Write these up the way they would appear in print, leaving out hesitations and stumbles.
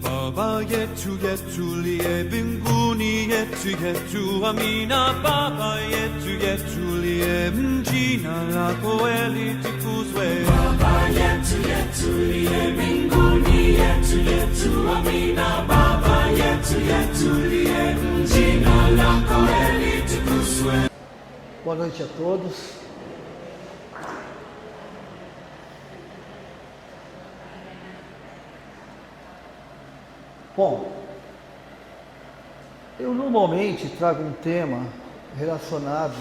Baba yetu yetu liye mbinguni yetu amina. Baba yetu liye jina lako litukuzwe. Baba yetu liye mbinguni yetu amina. Baba yetu liye jina lako litukuzwe. Boa noite a todos. Bom, eu normalmente trago um tema relacionado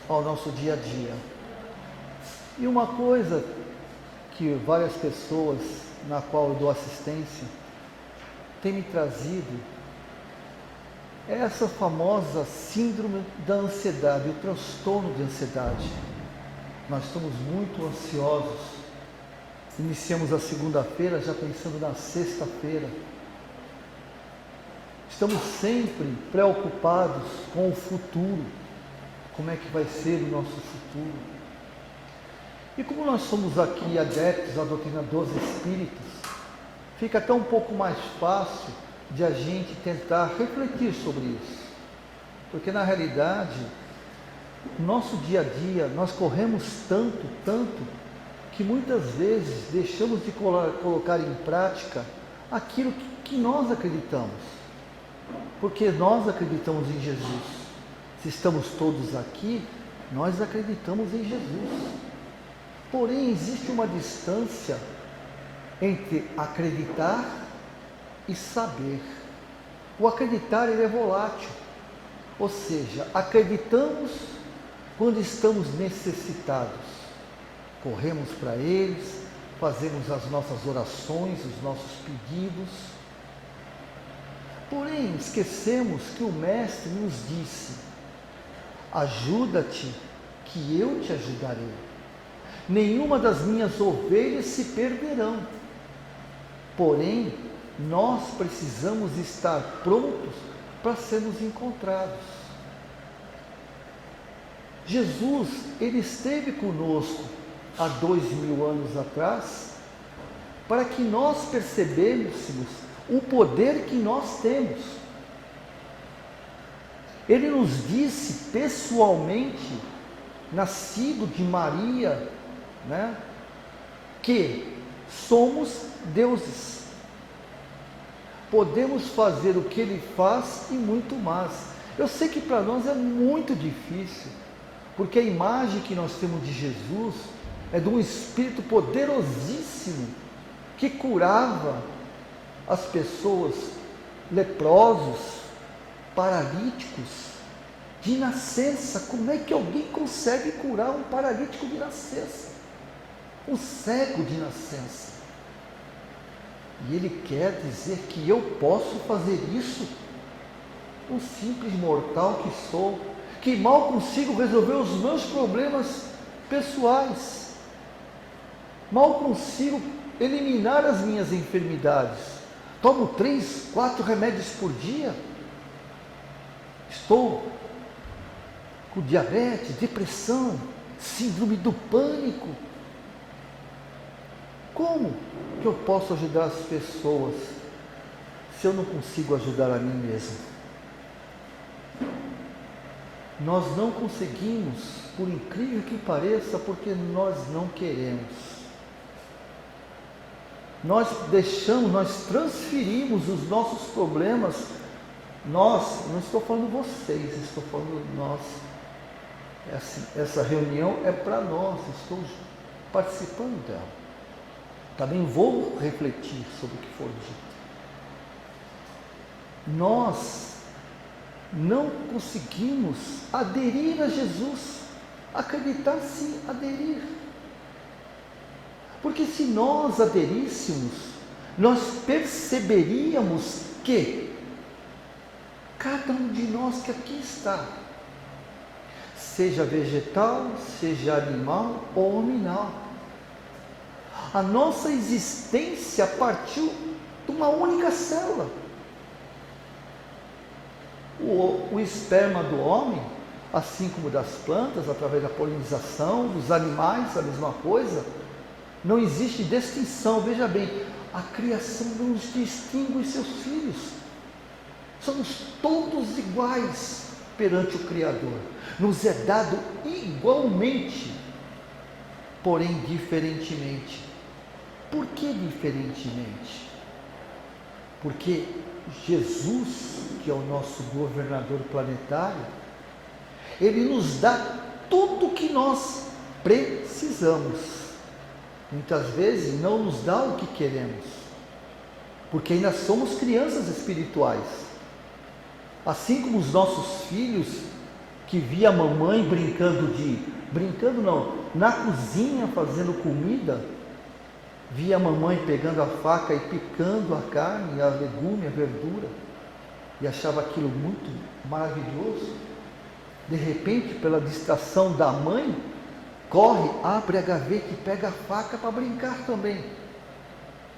ao nosso dia a dia. E uma coisa que várias pessoas na qual eu dou assistência têm me trazido é essa famosa síndrome da ansiedade, o transtorno de ansiedade. Nós estamos muito ansiosos. Iniciamos a segunda-feira já pensando na sexta-feira. Estamos sempre preocupados com o futuro, como é que vai ser o nosso futuro. E como nós somos aqui adeptos à doutrina dos Espíritos, fica até um pouco mais fácil de a gente tentar refletir sobre isso. Porque na realidade, no nosso dia a dia, nós corremos tanto, que muitas vezes deixamos de colocar em prática aquilo que nós acreditamos. Porque nós acreditamos em Jesus. Se estamos todos aqui, nós acreditamos em Jesus. Porém, existe uma distância entre acreditar e saber. O acreditar ele é volátil. Ou seja, acreditamos quando estamos necessitados. Corremos para eles, fazemos as nossas orações, os nossos pedidos. Porém, esquecemos que o Mestre nos disse: ajuda-te, que eu te ajudarei. Nenhuma das minhas ovelhas se perderão. Porém, nós precisamos estar prontos para sermos encontrados. Jesus, ele esteve conosco há 2000 anos atrás, para que nós percebêssemos o poder que nós temos. Ele nos disse pessoalmente, nascido de Maria, que somos deuses. Podemos fazer o que ele faz e muito mais. Eu sei que para nós é muito difícil, porque a imagem que nós temos de Jesus é de um Espírito poderosíssimo que curava as pessoas, leprosos, paralíticos, de nascença. Como é que alguém consegue curar um paralítico de nascença? Um cego de nascença. E ele quer dizer que eu posso fazer isso? Um simples mortal que sou, que mal consigo resolver os meus problemas pessoais, mal consigo eliminar as minhas enfermidades. Tomo 3, 4 remédios por dia. Estou com diabetes, depressão, síndrome do pânico. Como que eu posso ajudar as pessoas se eu não consigo ajudar a mim mesmo? Nós não conseguimos, por incrível que pareça, porque nós não queremos. Nós transferimos os nossos problemas. Nós, não estou falando vocês, estou falando nós. Essa reunião é para nós, estou participando dela. Também vou refletir sobre o que for dito. Nós não conseguimos aderir a Jesus, acreditar sim, aderir. Porque se nós aderíssemos, nós perceberíamos que cada um de nós que aqui está, seja vegetal, seja animal ou nominal, a nossa existência partiu de uma única célula. O esperma do homem, assim como das plantas, através da polinização, dos animais, a mesma coisa, Não existe distinção. Veja bem, a criação não nos distingue seus filhos. Somos todos iguais perante o Criador. Nos é dado igualmente, porém diferentemente. Por que diferentemente? Porque Jesus, que é o nosso governador planetário, Ele nos dá tudo o que nós precisamos. Muitas vezes não nos dá o que queremos, porque ainda somos crianças espirituais. Assim como os nossos filhos, que via a mamãe na cozinha fazendo comida, via a mamãe pegando a faca e picando a carne, a legume, a verdura, e achava aquilo muito maravilhoso. De repente, pela distração da mãe, corre, abre a gaveta e pega a faca para brincar também.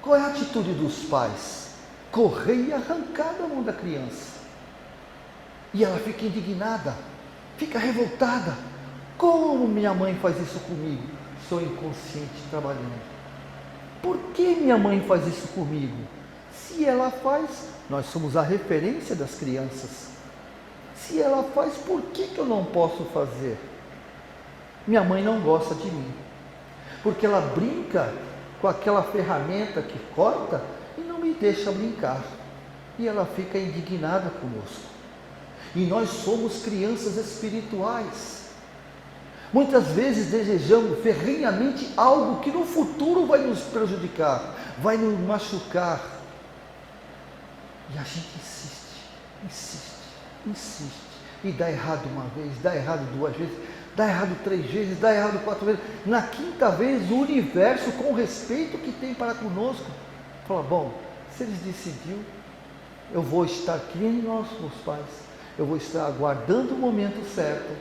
Qual é a atitude dos pais? Correr e arrancar da mão da criança. E ela fica indignada, fica revoltada. Como minha mãe faz isso comigo? Sou inconsciente trabalhando. Por que minha mãe faz isso comigo? Se ela faz, nós somos a referência das crianças. Se ela faz, por que eu não posso fazer? Minha mãe não gosta de mim, porque ela brinca com aquela ferramenta que corta e não me deixa brincar. E ela fica indignada conosco. E nós somos crianças espirituais. Muitas vezes desejamos ferrenhamente algo que no futuro vai nos prejudicar, vai nos machucar. E a gente insiste. E dá errado uma vez, dá errado 2 vezes, dá errado 3 vezes, dá errado 4 vezes. Na 5ª vez, o universo, com o respeito que tem para conosco, fala: bom, se eles decidiu, eu vou estar aqui em nossos pais, eu vou estar aguardando o momento certo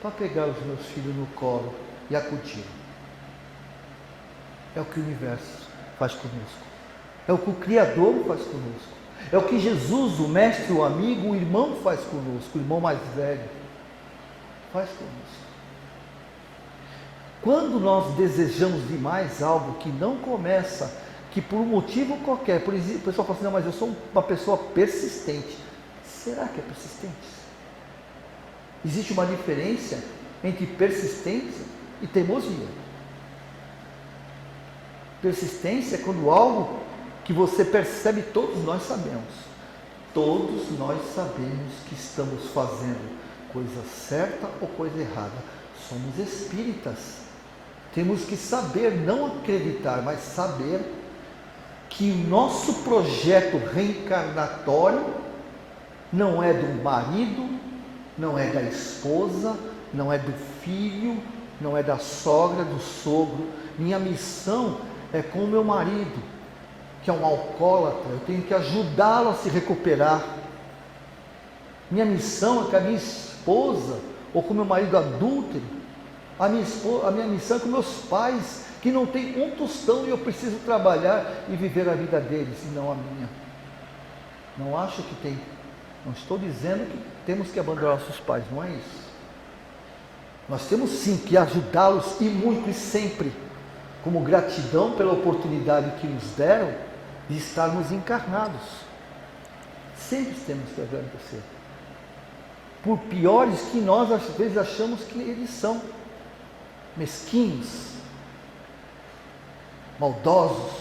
para pegar os meus filhos no colo e acudir. É o que o universo faz conosco, é o que o Criador faz conosco, é o que Jesus, o mestre, o amigo, o irmão faz conosco, o irmão mais velho faz conosco. Quando nós desejamos demais algo que não começa, que por um motivo qualquer, por exemplo, o pessoal fala assim: não, mas eu sou uma pessoa persistente. Será que é persistente? Existe uma diferença entre persistência e teimosia. Persistência é quando algo que você percebe, todos nós sabemos que estamos fazendo coisa certa ou coisa errada. Somos espíritas. Temos que saber, não acreditar, mas saber que o nosso projeto reencarnatório não é do marido, não é da esposa, não é do filho, não é da sogra, do sogro. Minha missão é com o meu marido, que é um alcoólatra. Eu tenho que ajudá-lo a se recuperar. Minha missão é com a minha esposa, ou com o meu marido adúltero. A minha missão é com meus pais, que não tem um tostão e eu preciso trabalhar e viver a vida deles, e não a minha. Não acho que tem. Não estou dizendo que temos que abandonar nossos pais, não é isso. Nós temos sim que ajudá-los, e muito e sempre, como gratidão pela oportunidade que nos deram de estarmos encarnados. Sempre temos que agradecer. Por piores que nós às vezes achamos que eles são, mesquinhos, maldosos,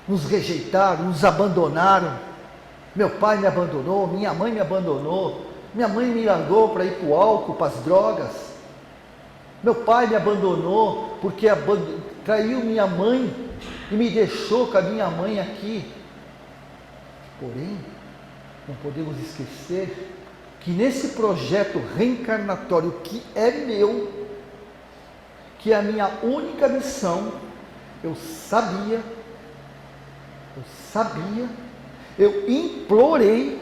nos rejeitaram, nos abandonaram. Meu pai me abandonou, minha mãe me abandonou, minha mãe me largou para ir para o álcool, para as drogas. Meu pai me abandonou porque traiu minha mãe e me deixou com a minha mãe aqui. Porém, não podemos esquecer que nesse projeto reencarnatório que é meu, que é a minha única missão, eu implorei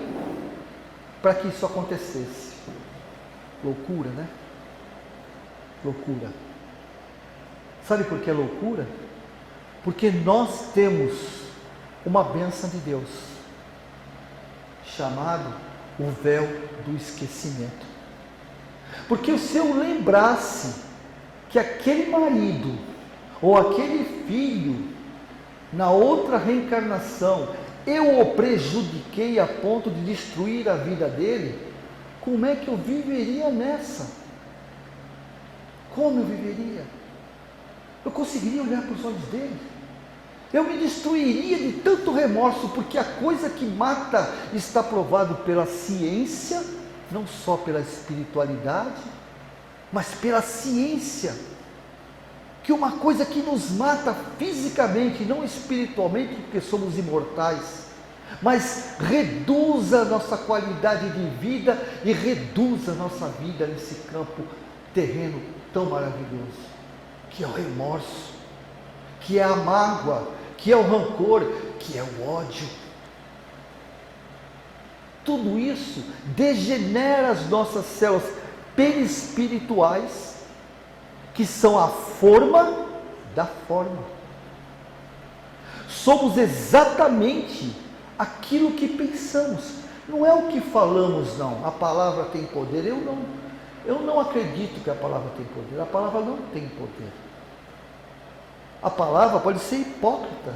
para que isso acontecesse. Loucura, né? Loucura. Sabe por que é loucura? Porque nós temos uma bênção de Deus, chamado o véu do esquecimento. Porque se eu lembrasse que aquele marido ou aquele filho, na outra reencarnação, eu o prejudiquei a ponto de destruir a vida dele, como é que eu viveria nessa? Como eu viveria? Eu conseguiria olhar para os olhos dele? Eu me destruiria de tanto remorso, porque a coisa que mata está provado pela ciência, não só pela espiritualidade, mas pela ciência, que uma coisa que nos mata fisicamente, não espiritualmente, porque somos imortais, mas reduz a nossa qualidade de vida e reduz a nossa vida nesse campo terreno tão maravilhoso, que é o remorso, que é a mágoa, que é o rancor, que é o ódio. Tudo isso degenera as nossas células perispirituais, que são a forma da forma. Somos exatamente aquilo que pensamos, não é o que falamos, não. A palavra tem poder, eu não acredito que a palavra tem poder, a palavra não tem poder. A palavra pode ser hipócrita,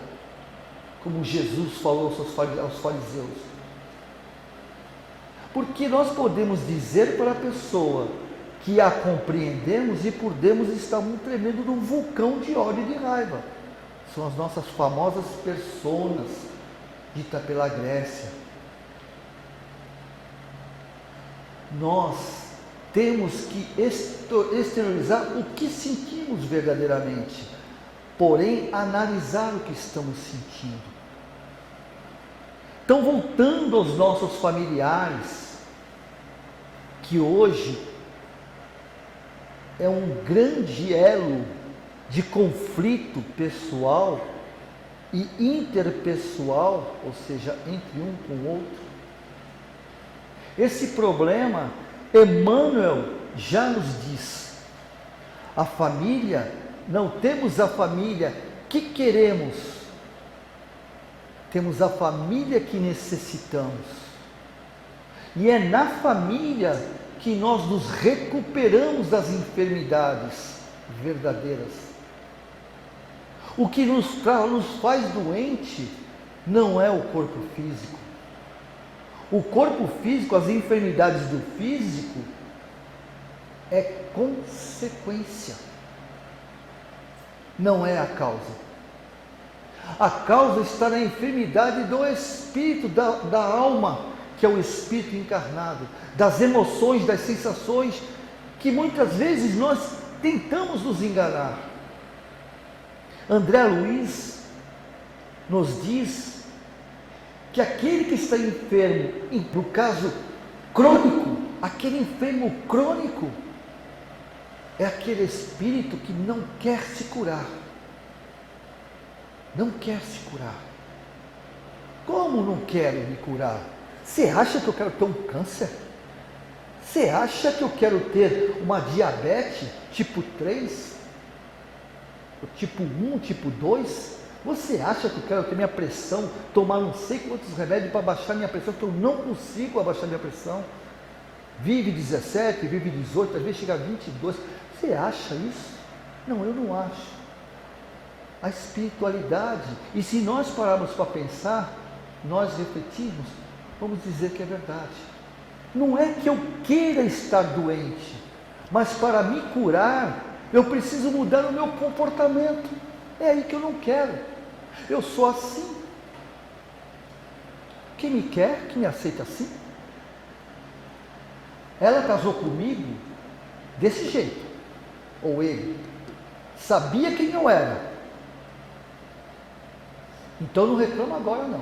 como Jesus falou aos fariseus. Porque nós podemos dizer para a pessoa que a compreendemos e por dentro estamos tremendo num vulcão de ódio e de raiva. São as nossas famosas personas, dita pela Grécia. Nós temos que exteriorizar o que sentimos verdadeiramente, porém analisar o que estamos sentindo. Então, voltando aos nossos familiares, que hoje é um grande elo de conflito pessoal e interpessoal, ou seja, entre um com o outro. Esse problema, Emmanuel já nos diz, a família, não temos a família que queremos, temos a família que necessitamos. E é na família que nós nos recuperamos das enfermidades verdadeiras. O que nos faz doente não é o corpo físico. O corpo físico, as enfermidades do físico, é consequência, não é a causa. A causa está na enfermidade do espírito, da alma, que é o espírito encarnado, das emoções, das sensações, que muitas vezes nós tentamos nos enganar. André Luiz nos diz que aquele que está enfermo, no caso crônico, aquele enfermo crônico, é aquele espírito que não quer se curar. Não quer se curar. Como não quero me curar? Você acha que eu quero ter um câncer? Você acha que eu quero ter uma diabetes tipo 3? Tipo 1, tipo 2? Você acha que eu quero ter minha pressão, tomar não sei quantos remédios para baixar minha pressão, que eu não consigo abaixar minha pressão? Vive 17, vive 18, às vezes chega a 22. Você acha isso? Não, eu não acho. A espiritualidade, e se nós pararmos para pensar, nós refletirmos, vamos dizer que é verdade. Não é que eu queira estar doente, mas para me curar, eu preciso mudar o meu comportamento. É aí que eu não quero. Eu sou assim. Quem me quer, que me aceita assim. Ela casou comigo desse jeito, ou ele sabia quem eu era. Então não reclama agora não.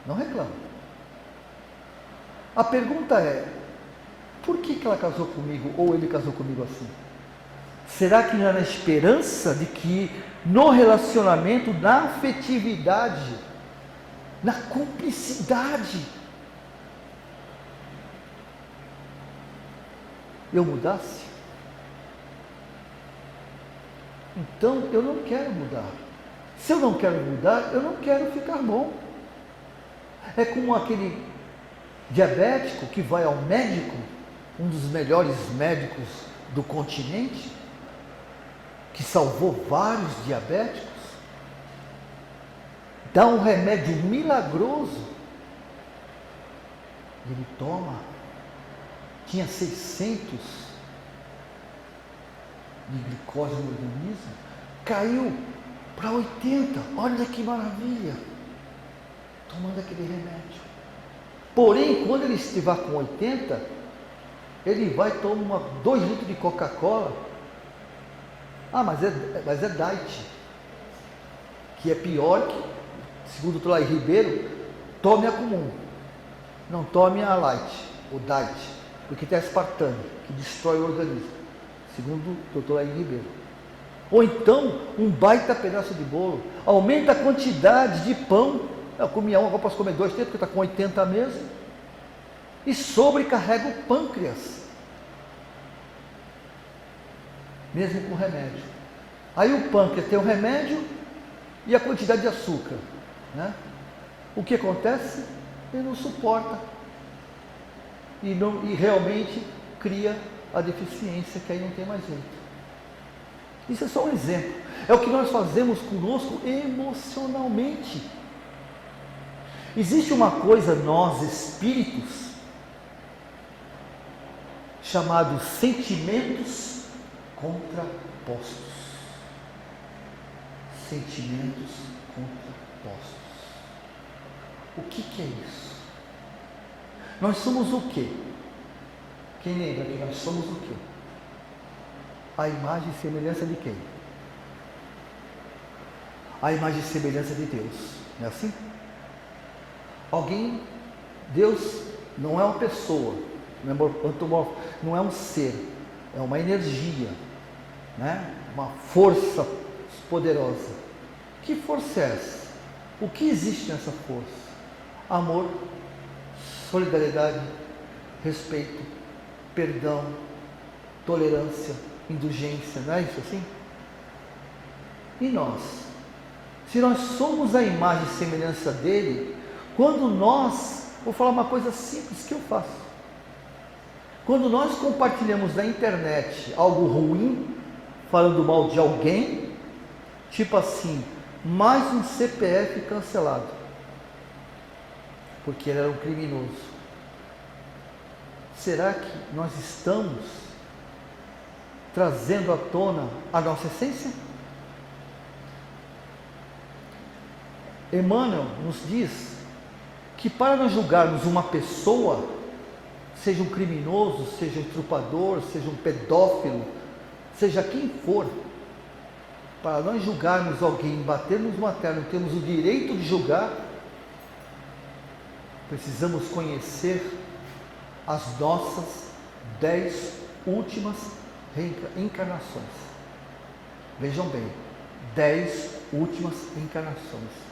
Não reclama. A pergunta é, por que ela casou comigo ou ele casou comigo assim? Será que não é na esperança de que no relacionamento, na afetividade, na cumplicidade, eu mudasse? Então eu não quero mudar. Se eu não quero mudar, eu não quero ficar bom. É como aquele diabético que vai ao médico, um dos melhores médicos do continente, que salvou vários diabéticos, dá um remédio milagroso, e ele toma, tinha 600 de glicose no organismo, caiu para 80, olha que maravilha, tomando aquele remédio. Porém, quando ele estiver com 80, ele vai tomar 2 litros de Coca-Cola. Mas é diet, que é pior que, segundo o Dr. Laí Ribeiro, tome a comum, não tome a light, o diet, porque tem aspartame, que destrói o organismo, segundo o Dr. Laí Ribeiro. Ou então, um baita pedaço de bolo, aumenta a quantidade de pão. Eu comia agora posso comer 2 tempos, porque está com 80 mesmo, e sobrecarrega o pâncreas, mesmo com remédio. Aí o pâncreas tem o remédio e a quantidade de açúcar, né? O que acontece? Ele não suporta e realmente cria a deficiência, que aí não tem mais jeito. Isso é só um exemplo. É o que nós fazemos conosco emocionalmente. Existe uma coisa, nós espíritos, chamados sentimentos contrapostos. Sentimentos contrapostos. O que é isso? Nós somos o quê? Quem lembra que nós somos o quê? A imagem e semelhança de quem? A imagem e semelhança de Deus. Não é assim? Deus não é uma pessoa, não é um ser, é uma energia, né? Uma força poderosa. Que força é essa? O que existe nessa força? Amor, solidariedade, respeito, perdão, tolerância, indulgência, não é isso assim? E nós? Se nós somos a imagem e semelhança dele, vou falar uma coisa simples que eu faço. Quando nós compartilhamos na internet algo ruim, falando mal de alguém, tipo assim, mais um CPF cancelado, porque ele era um criminoso. Será que nós estamos trazendo à tona a nossa essência? Emmanuel nos diz que para nós julgarmos uma pessoa, seja um criminoso, seja um estrupador, seja um pedófilo, seja quem for, para nós julgarmos alguém, batermos uma terra, temos o direito de julgar, precisamos conhecer as nossas 10 últimas encarnações. Vejam bem, 10 últimas encarnações.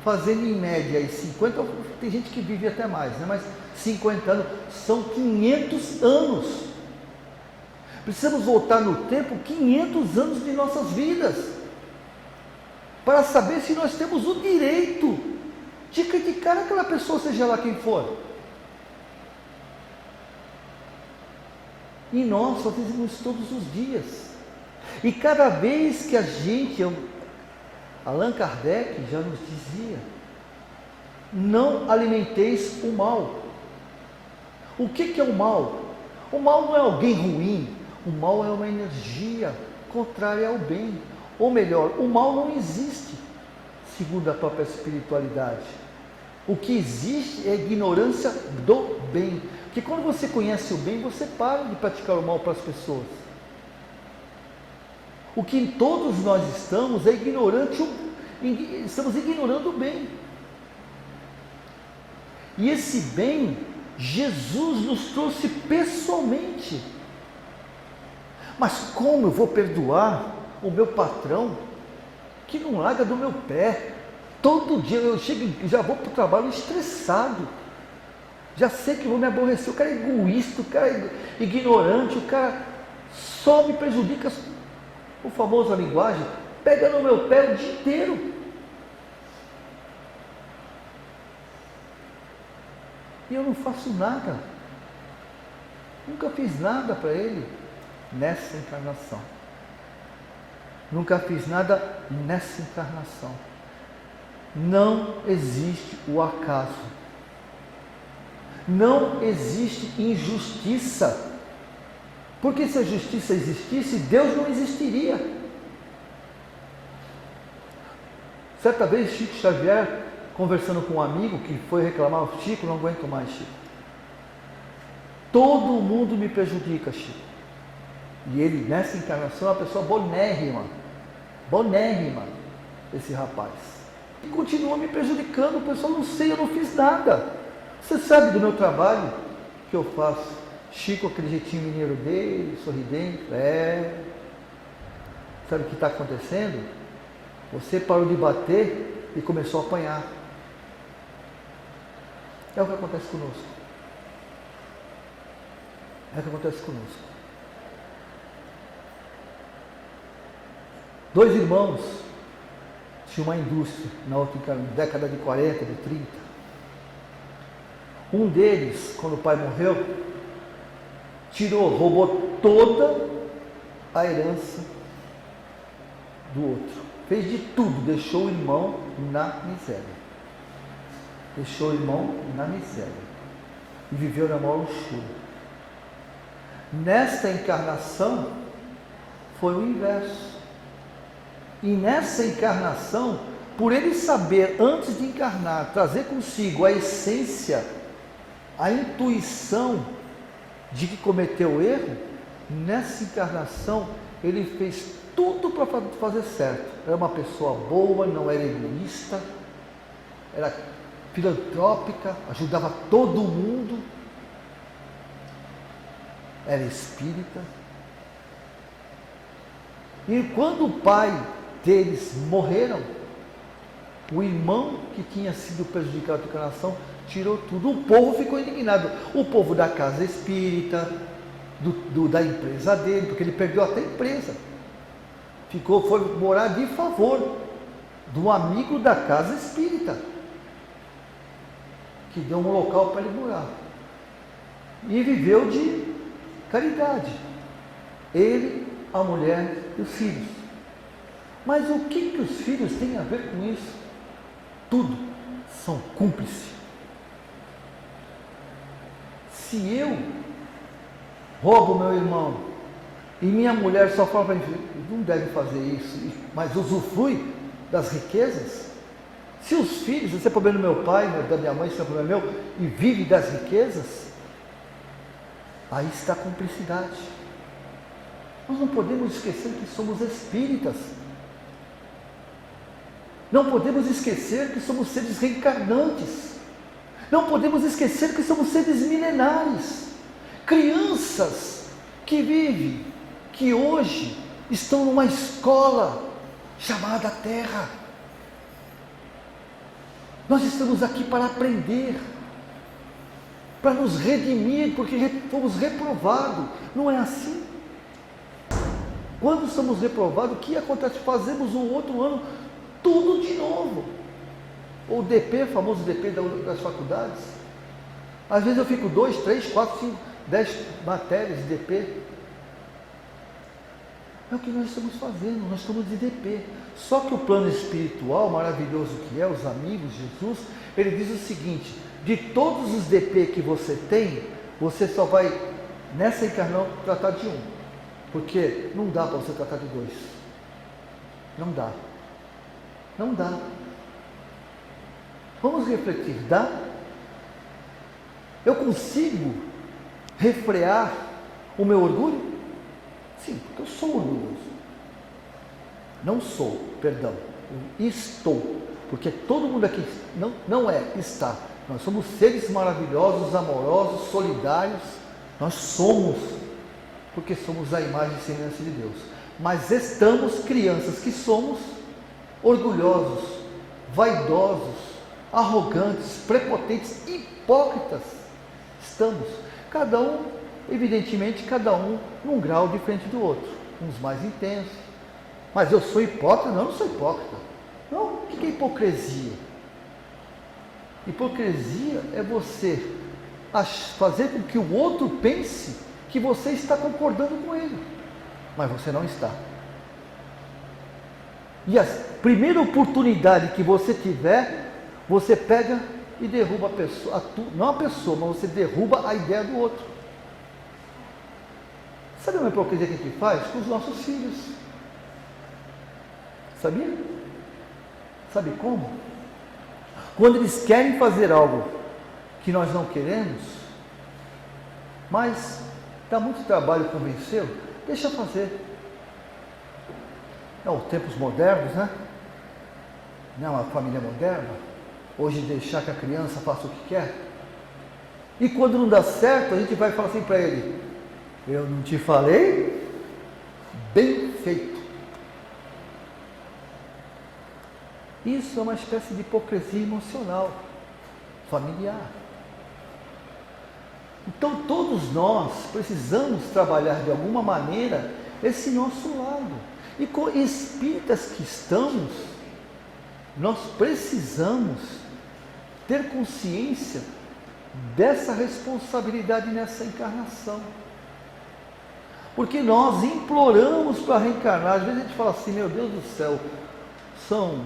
Fazendo em média aí 50, tem gente que vive até mais, né? Mas 50 anos, são 500 anos. Precisamos voltar no tempo 500 anos de nossas vidas, para saber se nós temos o direito de criticar aquela pessoa, seja lá quem for. E nós fazemos isso todos os dias. E cada vez que a gente... Allan Kardec já nos dizia: não alimenteis o mal. O que é o mal? O mal não é alguém ruim, o mal é uma energia contrária ao bem. Ou melhor, o mal não existe, segundo a própria espiritualidade. O que existe é a ignorância do bem. Porque quando você conhece o bem, você para de praticar o mal para as pessoas. O que todos nós estamos é estamos ignorando o bem. E esse bem, Jesus nos trouxe pessoalmente. Mas como eu vou perdoar o meu patrão que não larga do meu pé? Todo dia eu chego, já vou para o trabalho estressado. Já sei que vou me aborrecer. O cara é egoísta, o cara é ignorante, o cara só me prejudica. O famoso a linguagem, pega no meu pé o dia inteiro. E eu não faço nada. Nunca fiz nada para ele nessa encarnação. Nunca fiz nada nessa encarnação. Não existe o acaso. Não existe injustiça. Porque se a justiça existisse, Deus não existiria. Certa vez, Chico Xavier, conversando com um amigo que foi reclamar, Chico, não aguento mais, Chico. Todo mundo me prejudica, Chico. E ele, nessa encarnação, é uma pessoa bonérrima, esse rapaz. E continua me prejudicando, o pessoal, não sei, eu não fiz nada. Você sabe do meu trabalho que eu faço? Chico, aquele jeitinho mineiro dele, sorridente, sabe o que está acontecendo? Você parou de bater e começou a apanhar. É o que acontece conosco. É o que acontece conosco. 2 irmãos tinham uma indústria na década de 40, de 30. Um deles, quando o pai morreu, roubou toda a herança do outro. Fez de tudo, deixou o irmão na miséria. Deixou o irmão na miséria. E viveu na maior luxúria. Nesta encarnação, foi o inverso. E nessa encarnação, por ele saber, antes de encarnar, trazer consigo a essência, a intuição de que cometeu erro, nessa encarnação, ele fez tudo para fazer certo. Era uma pessoa boa, não era egoísta, era filantrópica, ajudava todo mundo, era espírita. E quando o pai deles morreram, o irmão que tinha sido prejudicado na encarnação tirou tudo. O povo ficou indignado. O povo da casa espírita, da empresa dele, porque ele perdeu até a empresa. Foi morar de favor do amigo da casa espírita, que deu um local para ele morar. E viveu de caridade. Ele, a mulher e os filhos. Mas o que os filhos têm a ver com isso? Tudo. São cúmplices. Se eu roubo meu irmão e minha mulher só fala para mim, não deve fazer isso, mas usufrui das riquezas, se os filhos, esse é problema do meu pai, da minha mãe, esse é problema meu, e vive das riquezas, aí está a cumplicidade. Nós não podemos esquecer que somos espíritas. Não podemos esquecer que somos seres reencarnantes. Não podemos esquecer que somos seres milenares. Crianças que vivem, que hoje estão numa escola chamada Terra. Nós estamos aqui para aprender, para nos redimir, porque fomos reprovados. Não é assim? Quando somos reprovados, o que acontece? Fazemos um outro ano tudo de novo. O DP, famoso DP das faculdades. Às vezes eu fico 2, 3, 4, 5, 10 matérias de DP. É o que nós estamos fazendo, nós estamos de DP. Só que o plano espiritual, maravilhoso que é, os amigos, Jesus, ele diz o seguinte: de todos os DP que você tem, você só vai, nessa encarnação, tratar de um. Porque não dá para você tratar de 2. Não dá. Não dá. Vamos refletir, dá? Eu consigo refrear o meu orgulho? Sim, porque eu sou orgulhoso. Não sou, perdão. Eu estou. Porque todo mundo aqui não é, está. Nós somos seres maravilhosos, amorosos, solidários. Nós somos, porque somos a imagem e semelhança de Deus. Mas estamos crianças que somos orgulhosos, vaidosos, arrogantes, prepotentes, hipócritas. Estamos, cada um, evidentemente, cada um num grau diferente do outro, uns mais intensos. Mas eu sou hipócrita? Não, eu não sou hipócrita. Não, o que é hipocrisia? Hipocrisia é você fazer com que o outro pense que você está concordando com ele, mas você não está. E a primeira oportunidade que você tiver, você pega e derruba a pessoa, não a pessoa, mas você derruba a ideia do outro. Sabe uma hipocrisia que a gente faz com os nossos filhos? Sabia? Sabe como? Quando eles querem fazer algo que nós não queremos, mas dá muito trabalho convencê-lo, deixa fazer. Não, tempos modernos, né? Não, uma família moderna. Hoje deixar que a criança faça o que quer. E quando não dá certo, a gente vai falar assim para ele: eu não te falei? Bem feito. Isso é uma espécie de hipocrisia emocional, familiar. Então todos nós precisamos trabalhar de alguma maneira esse nosso lado. E com espíritas que estamos, nós precisamos ter consciência dessa responsabilidade nessa encarnação. Porque nós imploramos para reencarnar. Às vezes a gente fala assim: meu Deus do céu, são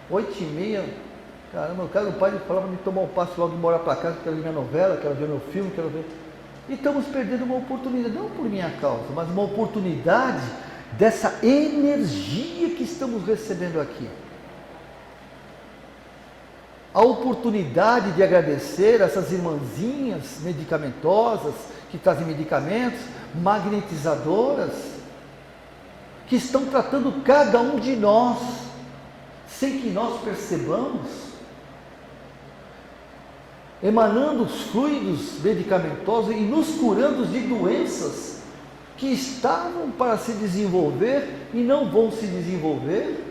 8h30, caramba, o cara do pai falava para me tomar um passe logo e morar para casa, quero ver minha novela, quero ver meu filme, quero ver... E estamos perdendo uma oportunidade, não por minha causa, mas uma oportunidade dessa energia que estamos recebendo aqui. A oportunidade de agradecer essas irmãzinhas medicamentosas, que trazem medicamentos, magnetizadoras, que estão tratando cada um de nós, sem que nós percebamos, emanando os fluidos medicamentosos e nos curando de doenças que estavam para se desenvolver e não vão se desenvolver,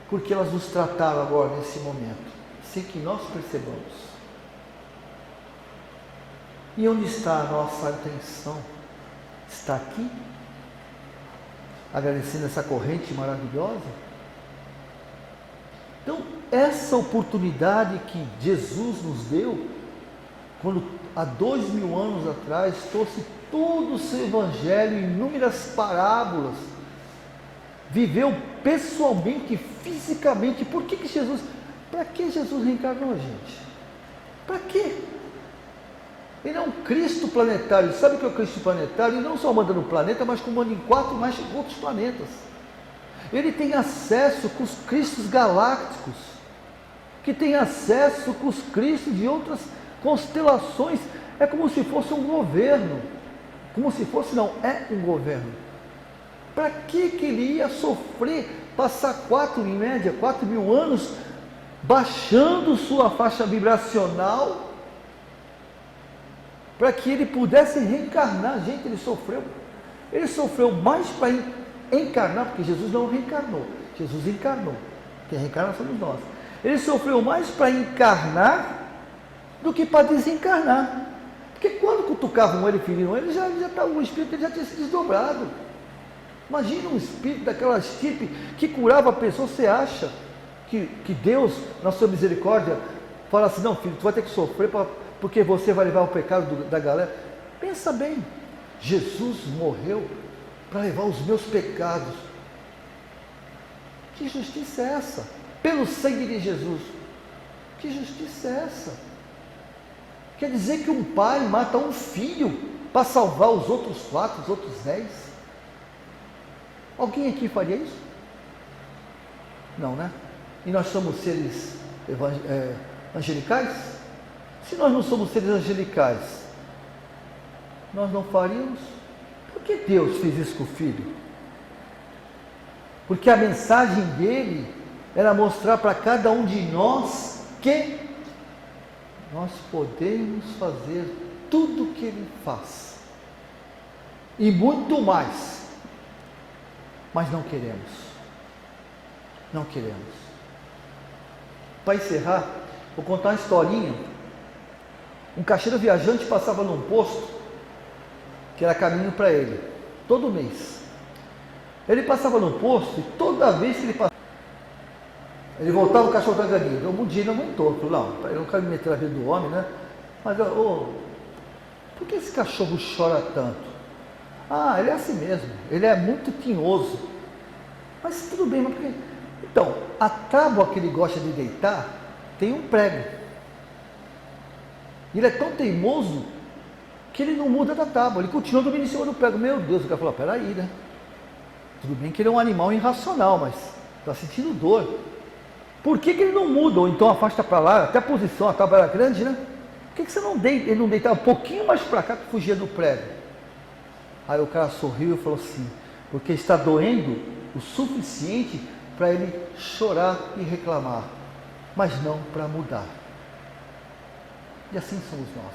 porque elas nos trataram agora nesse momento, sem que nós percebamos. E onde está a nossa atenção? Está aqui? Agradecendo essa corrente maravilhosa? Então, essa oportunidade que Jesus nos deu, quando há 2000 anos atrás trouxe todo o seu evangelho, inúmeras parábolas, viveu pessoalmente, fisicamente. Por que Jesus, para que Jesus reencarnou, gente? Para quê? Ele é um Cristo planetário. Sabe o que é o Cristo planetário? Ele não só manda no planeta, mas comanda em 4 mais outros planetas. Ele tem acesso com os Cristos galácticos, que tem acesso com os Cristos de outras constelações. É como se fosse um governo. Como se fosse, não, é um governo. Para que ele ia sofrer, passar em média, 4.000 anos, baixando sua faixa vibracional, para que ele pudesse reencarnar? Gente, ele sofreu mais para encarnar, porque Jesus não reencarnou, Jesus encarnou. Quem reencarna somos nós. Ele sofreu mais para encarnar do que para desencarnar. Porque quando cutucavam ele, feriam ele, o espírito dele já tinha se desdobrado. Imagina um espírito daquelas tipos que curava a pessoa. Você acha que Deus, na sua misericórdia, fala assim: não, filho, tu vai ter que sofrer porque você vai levar o pecado da galera? Pensa bem, Jesus morreu para levar os meus pecados. Que justiça é essa? Pelo sangue de Jesus. Que justiça é essa? Quer dizer que um pai mata um filho para salvar os outros 4, os outros 10? Alguém aqui faria isso? Não, né? E nós somos seres angelicais? Se nós não somos seres angelicais, nós não faríamos? Por que Deus fez isso com o filho? Porque a mensagem dele era mostrar para cada um de nós que nós podemos fazer tudo o que ele faz e muito mais, mas não queremos. Não queremos. Para encerrar, vou contar uma historinha. Um caixeiro viajante passava num posto que era caminho para ele, todo mês. Ele passava no posto e toda vez que ele passava, ele voltava, o cachorro estava ganhando. Um dia ele não voltou. Falou: não, eu não quero me meter na vida do homem, né? Mas, por que esse cachorro chora tanto? Ah, ele é assim mesmo, ele é muito tinhoso. Mas tudo bem, mas por quê? Então, a tábua que ele gosta de deitar tem um prego. Ele é tão teimoso que ele não muda da tábua, ele continua dormindo em cima do prego. Meu Deus, o cara falou, peraí, né? Tudo bem que ele é um animal irracional, mas está sentindo dor. Por que ele não muda? Ou então afasta para lá, até a posição, a tábua era grande, né? Por que você não deita? Ele não deitava um pouquinho mais para cá que fugia do prego? Aí o cara sorriu e falou assim, porque está doendo o suficiente para ele chorar e reclamar, mas não para mudar. E assim somos nós.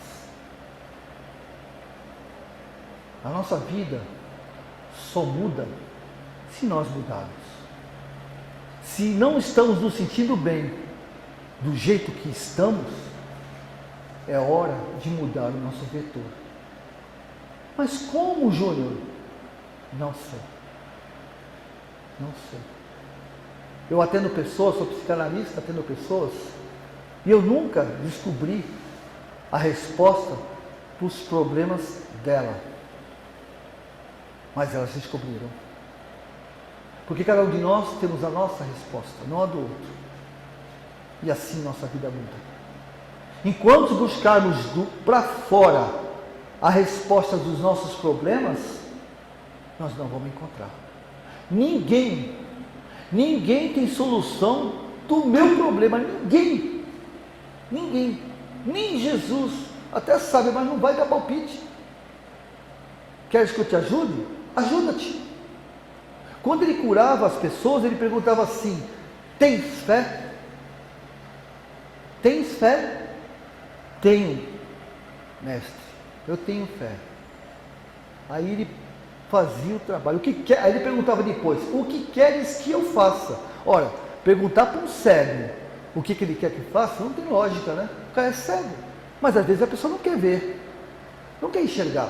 A nossa vida só muda se nós mudarmos. Se não estamos nos sentindo bem do jeito que estamos, é hora de mudar o nosso vetor. Mas como, Júnior? Não sei. Não sei. Eu atendo pessoas, sou psicanalista, atendo pessoas, e eu nunca descobri a resposta para os problemas dela. Mas elas descobriram. Porque cada um de nós temos a nossa resposta, não a do outro. E assim nossa vida muda. Enquanto buscarmos para fora a resposta dos nossos problemas, nós não vamos encontrar. Ninguém tem solução do meu problema. Ninguém. Nem Jesus. Até sabe, mas não vai dar palpite. Queres que eu te ajude? Ajuda-te. Quando ele curava as pessoas, ele perguntava assim, tens fé? Tens fé? Tenho, mestre, eu tenho fé. Aí ele fazia o trabalho. Aí ele perguntava depois, o que queres que eu faça? Ora, perguntar para um cego o que ele quer que faça, não tem lógica, né? O cara é cego. Mas às vezes a pessoa não quer ver, não quer enxergar.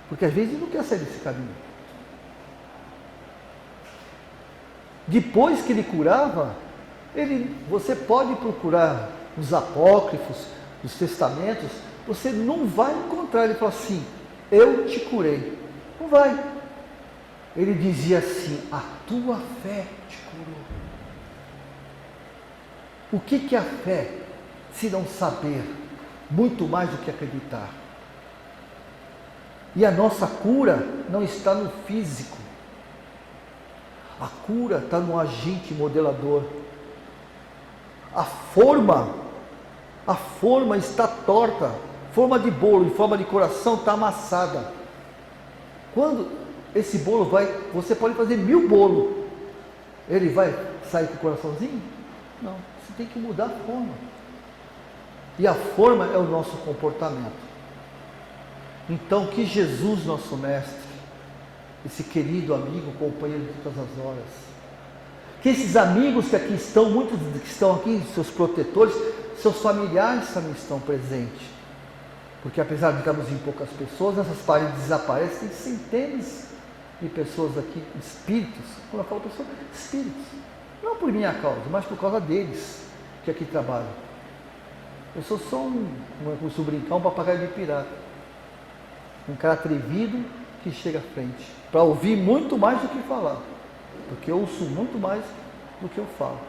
Porque às vezes ele não quer sair desse caminho. Depois que ele curava, você pode procurar nos apócrifos, nos testamentos, você não vai encontrar ele falar assim, eu te curei. Não vai. Ele dizia assim, a tua fé te curou. O que é a fé, se não saber, muito mais do que acreditar? E a nossa cura não está no físico. A cura está no agente modelador. A forma está torta. Forma de bolo e forma de coração está amassada. Quando esse bolo você pode fazer 1000 bolos. Ele vai sair com o coraçãozinho? Não, você tem que mudar a forma. E a forma é o nosso comportamento. Então, que Jesus, nosso mestre, esse querido amigo, companheiro de todas as horas, que esses amigos que aqui estão, muitos que estão aqui, seus protetores, seus familiares também estão presentes. Porque apesar de estarmos em poucas pessoas, nessas paredes desaparecem centenas de pessoas aqui, espíritos. Quando eu falo pessoas, espíritos. Não por minha causa, mas por causa deles que aqui trabalham. Eu sou só como eu costumo brincar, um papagaio de pirata. Um cara atrevido que chega à frente, para ouvir muito mais do que falar, porque eu ouço muito mais do que eu falo.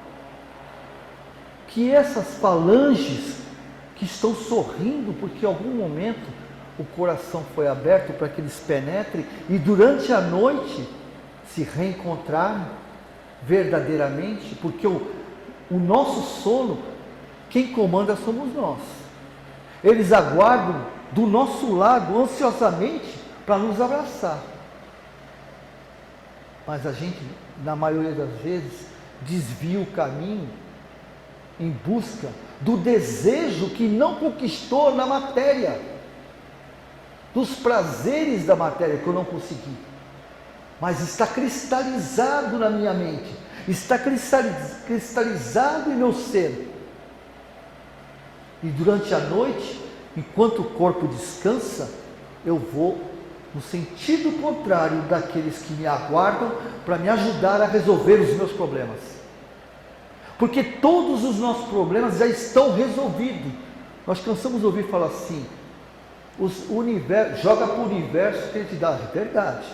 Que essas falanges que estão sorrindo, porque em algum momento o coração foi aberto para que eles penetrem e durante a noite se reencontrarem verdadeiramente, porque o nosso sono, quem comanda somos nós. Eles aguardam do nosso lado, ansiosamente, para nos abraçar. Mas a gente, na maioria das vezes, desvia o caminho em busca do desejo que não conquistou na matéria, dos prazeres da matéria que eu não consegui, mas está cristalizado na minha mente, está cristalizado em meu ser. E durante a noite, enquanto o corpo descansa, eu vou no sentido contrário daqueles que me aguardam para me ajudar a resolver os meus problemas. Porque todos os nossos problemas já estão resolvidos. Nós cansamos de ouvir falar assim, joga para o universo que ele te dá. É verdade.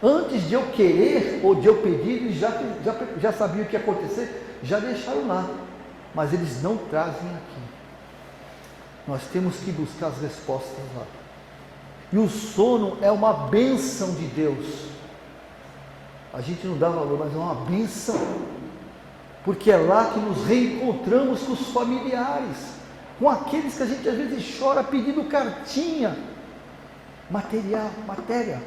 Antes de eu querer ou de eu pedir, eles já sabiam o que ia acontecer, já deixaram lá. Mas eles não trazem aqui. Nós temos que buscar as respostas lá. E o sono é uma bênção de Deus. A gente não dá valor, mas é uma bênção. Porque é lá que nos reencontramos com os familiares, com aqueles que a gente às vezes chora pedindo cartinha, matéria.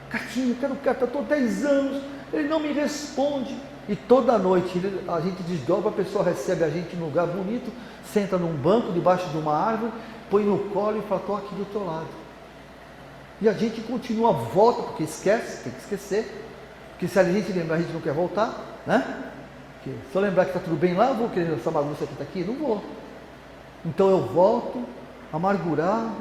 Cartinha, quero carta, estou 10 anos, ele não me responde. E toda noite a gente desdobra, a pessoa recebe a gente num lugar bonito, senta num banco, debaixo de uma árvore, põe no colo e fala, estou aqui do teu lado. E a gente continua, volta, porque esquece, tem que esquecer. Porque se a gente lembrar, a gente não quer voltar, né? Porque se eu lembrar que está tudo bem lá, eu vou querer essa bagunça que está aqui? Não vou. Então eu volto, amargurado,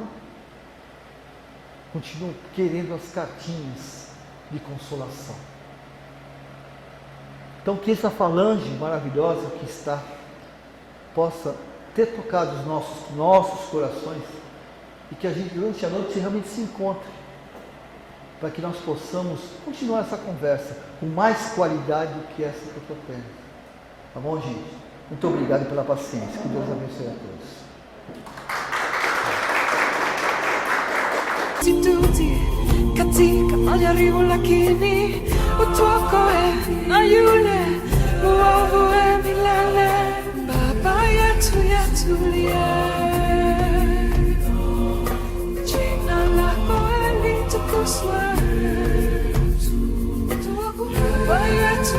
continuo querendo as cartinhas de consolação. Então que essa falange maravilhosa que está, possa ter tocado os nossos corações, e que a gente durante a noite realmente se encontre, para que nós possamos continuar essa conversa com mais qualidade do que essa que eu estou tendo. Tá bom, gente? Muito obrigado pela paciência. Que Deus abençoe a todos. Katika majaribu lakini utu wako na yule muovu milele. Baba yetu yatulie, jina lako litukuzwe. Baba yetu